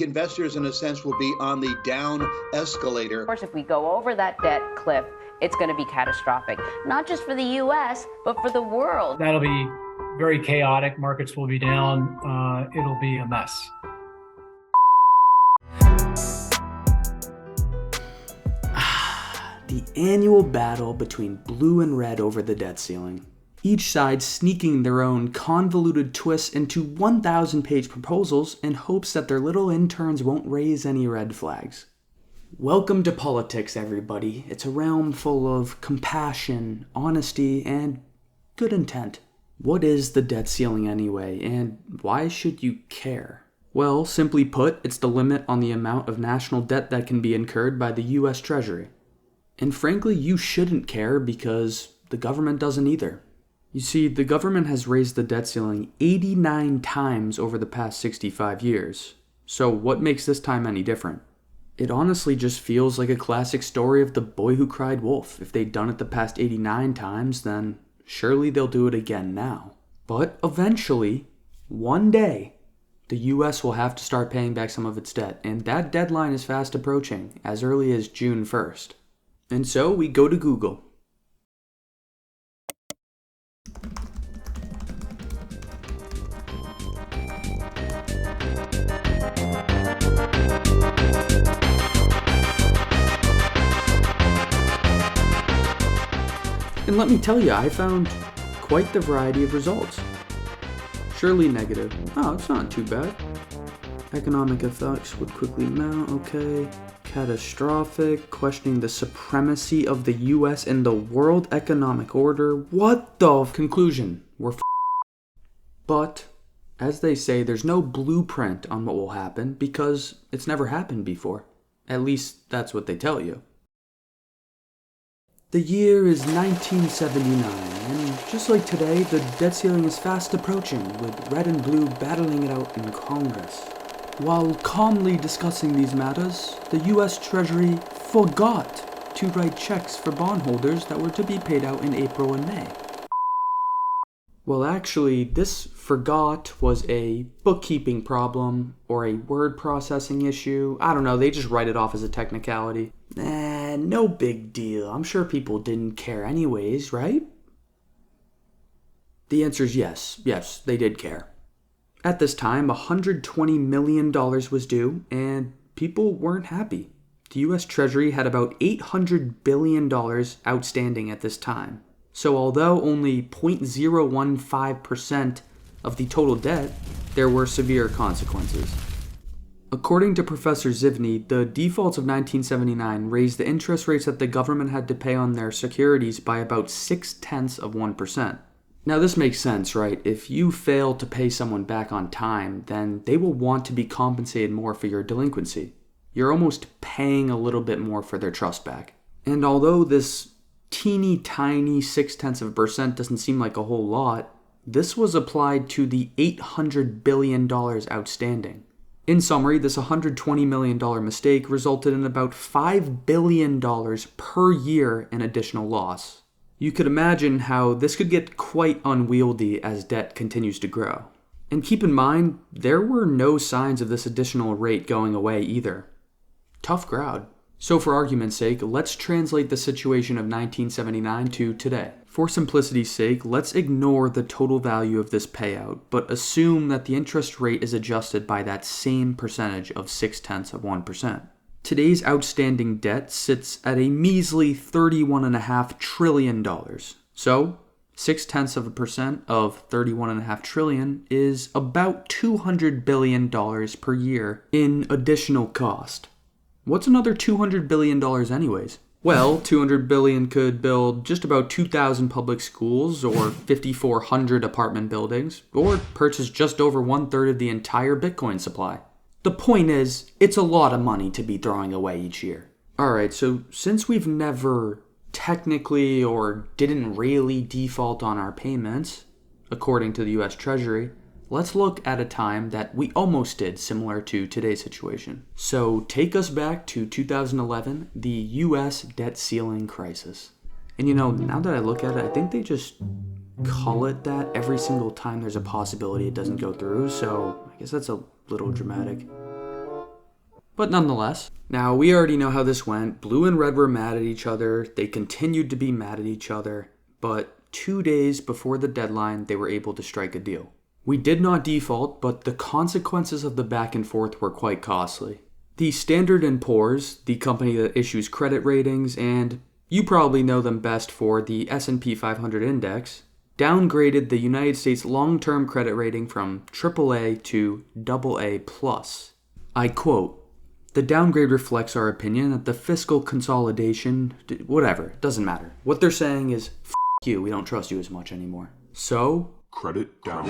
Investors, in a sense, will be on the down escalator. Of course, if we go over that debt cliff, it's going to be catastrophic, not just for the U.S., but for the world. That'll be very chaotic. Markets will be down. It'll be a mess. The annual battle between blue and red over the debt ceiling. Each side sneaking their own convoluted twists into 1,000-page proposals in hopes that their little interns won't raise any red flags. Welcome to politics, everybody. It's a realm full of compassion, honesty, and good intent. What is the debt ceiling anyway, and why should you care? Well, simply put, it's the limit on the amount of national debt that can be incurred by the US Treasury. And frankly, you shouldn't care because the government doesn't either. You see, the government has raised the debt ceiling 89 times over the past 65 years. So what makes this time any different? It honestly just feels like a classic story of the boy who cried wolf. If they'd done it the past 89 times, then surely they'll do it again now. But eventually, one day, the US will have to start paying back some of its debt, and that deadline is fast approaching, as early as June 1st. And so we go to Google. And let me tell you, I found quite the variety of results. Surely negative. Oh, it's not too bad. Economic effects would quickly mount. Okay. Catastrophic. Questioning the supremacy of the US in the world economic order. What the conclusion? We're But, as they say, there's no blueprint on what will happen because it's never happened before. At least that's what they tell you. The year is 1979, and just like today, the debt ceiling is fast approaching, with red and blue battling it out in Congress. While calmly discussing these matters, the US Treasury forgot to write checks for bondholders that were to be paid out in April and May. Well, actually, this forgot was a bookkeeping problem or a word processing issue. I don't know, they just write it off as a technicality. No big deal. I'm sure people didn't care anyways, right? The answer is yes. Yes, they did care. At this time, $120 million was due, and people weren't happy. The US Treasury had about $800 billion outstanding at this time. So although only 0.015% of the total debt, there were severe consequences. According to Professor Zivny, the defaults of 1979 raised the interest rates that the government had to pay on their securities by about 0.6%. Now this makes sense, right? If you fail to pay someone back on time, then they will want to be compensated more for your delinquency. You're almost paying a little bit more for their trust back. And although this teeny tiny 0.6% doesn't seem like a whole lot, this was applied to the $800 billion outstanding. In summary, this $120 million mistake resulted in about $5 billion per year in additional loss. You could imagine how this could get quite unwieldy as debt continues to grow. And keep in mind, there were no signs of this additional rate going away either. Tough crowd. So for argument's sake, let's translate the situation of 1979 to today. For simplicity's sake, let's ignore the total value of this payout, but assume that the interest rate is adjusted by that same percentage of 0.6%. Today's outstanding debt sits at a measly $31.5 trillion. So, 0.6% of $31.5 trillion is about $200 billion per year in additional cost. What's another $200 billion anyways? Well, $200 billion could build just about 2,000 public schools or 5,400 apartment buildings, or purchase just over 1/3 of the entire Bitcoin supply. The point is, it's a lot of money to be throwing away each year. Alright, so since we've never technically or didn't really default on our payments, according to the US Treasury, let's look at a time that we almost did, similar to today's situation. So take us back to 2011, the US debt ceiling crisis. And now that I look at it, I think they just call it that every single time there's a possibility it doesn't go through, so I guess that's a little dramatic. but nonetheless. Now, we already know how this went. Blue and red were mad at each other. They continued to be mad at each other. But 2 days before the deadline, they were able to strike a deal. We did not default, but the consequences of the back and forth were quite costly. The Standard & Poor's, the company that issues credit ratings, and you probably know them best for the S&P 500 index, downgraded the United States long-term credit rating from AAA to AA+. I quote, "The downgrade reflects our opinion that the fiscal consolidation," whatever, doesn't matter. What they're saying is, F you, we don't trust you as much anymore. So, credit down.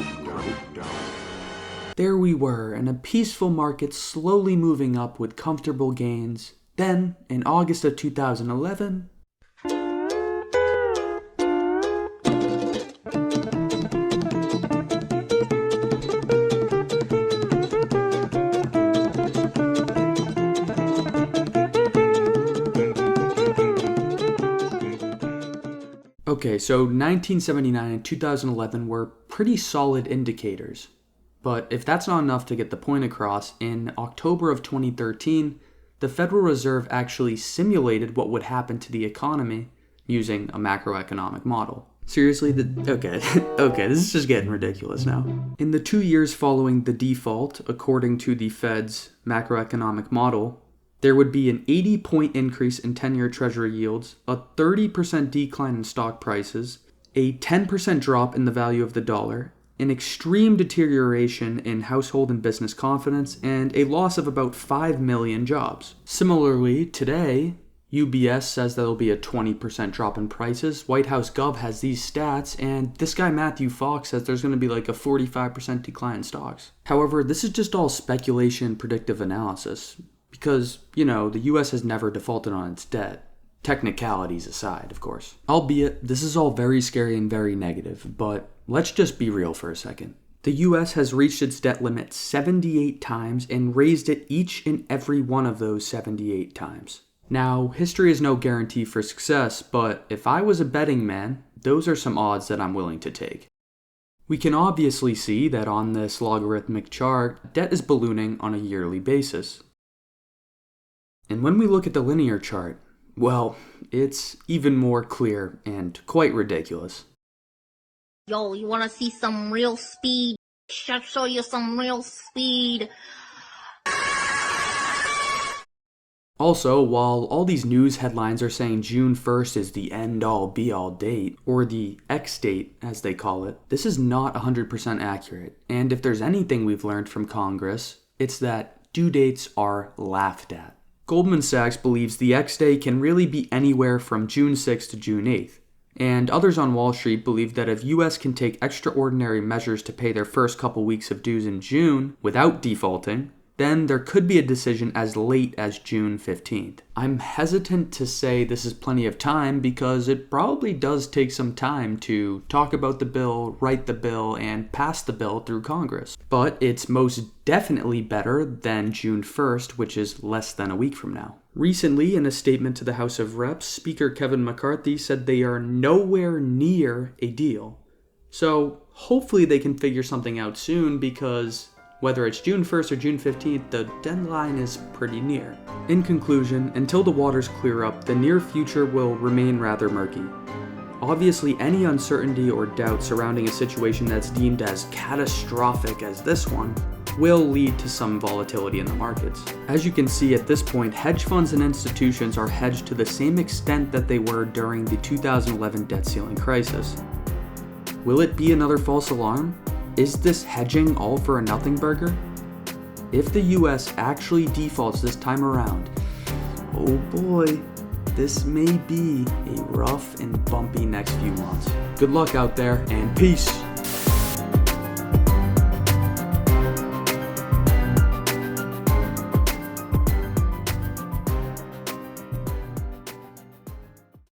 There we were, in a peaceful market slowly moving up with comfortable gains. Then, in August of 2011, okay, so 1979 and 2011 were pretty solid indicators. But if that's not enough to get the point across, in October of 2013, the Federal Reserve actually simulated what would happen to the economy using a macroeconomic model. Seriously? Okay, this is just getting ridiculous now. In the 2 years following the default, according to the Fed's macroeconomic model, there would be an 80-point increase in 10-year Treasury yields, a 30% decline in stock prices, a 10% drop in the value of the dollar, an extreme deterioration in household and business confidence, and a loss of about 5 million jobs. Similarly, today, UBS says there will be a 20% drop in prices. White House Gov has these stats, and this guy Matthew Fox says there's going to be like a 45% decline in stocks. However, this is just all speculation and predictive analysis, because, the US has never defaulted on its debt. Technicalities aside, of course. Albeit, this is all very scary and very negative, but let's just be real for a second. The US has reached its debt limit 78 times and raised it each and every one of those 78 times. Now, history is no guarantee for success, but if I was a betting man, those are some odds that I'm willing to take. We can obviously see that on this logarithmic chart, debt is ballooning on a yearly basis. And when we look at the linear chart, well, it's even more clear and quite ridiculous. Yo, you wanna see some real speed? I'll show you some real speed. Also, while all these news headlines are saying June 1st is the end-all be-all date, or the X date as they call it, this is not 100% accurate. And if there's anything we've learned from Congress, it's that due dates are laughed at. Goldman Sachs believes the X day can really be anywhere from June 6th to June 8th. And others on Wall Street believe that if US can take extraordinary measures to pay their first couple weeks of dues in June without defaulting, then there could be a decision as late as June 15th. I'm hesitant to say this is plenty of time because it probably does take some time to talk about the bill, write the bill, and pass the bill through Congress. But it's most definitely better than June 1st, which is less than a week from now. Recently, in a statement to the House of Reps, Speaker Kevin McCarthy said they are nowhere near a deal. So hopefully they can figure something out soon because whether it's June 1st or June 15th, the deadline is pretty near. In conclusion, until the waters clear up, the near future will remain rather murky. Obviously, any uncertainty or doubt surrounding a situation that's deemed as catastrophic as this one will lead to some volatility in the markets. As you can see at this point, hedge funds and institutions are hedged to the same extent that they were during the 2011 debt ceiling crisis. Will it be another false alarm? Is this hedging all for a nothing burger? If the US actually defaults this time around, oh boy, this may be a rough and bumpy next few months. Good luck out there, and peace!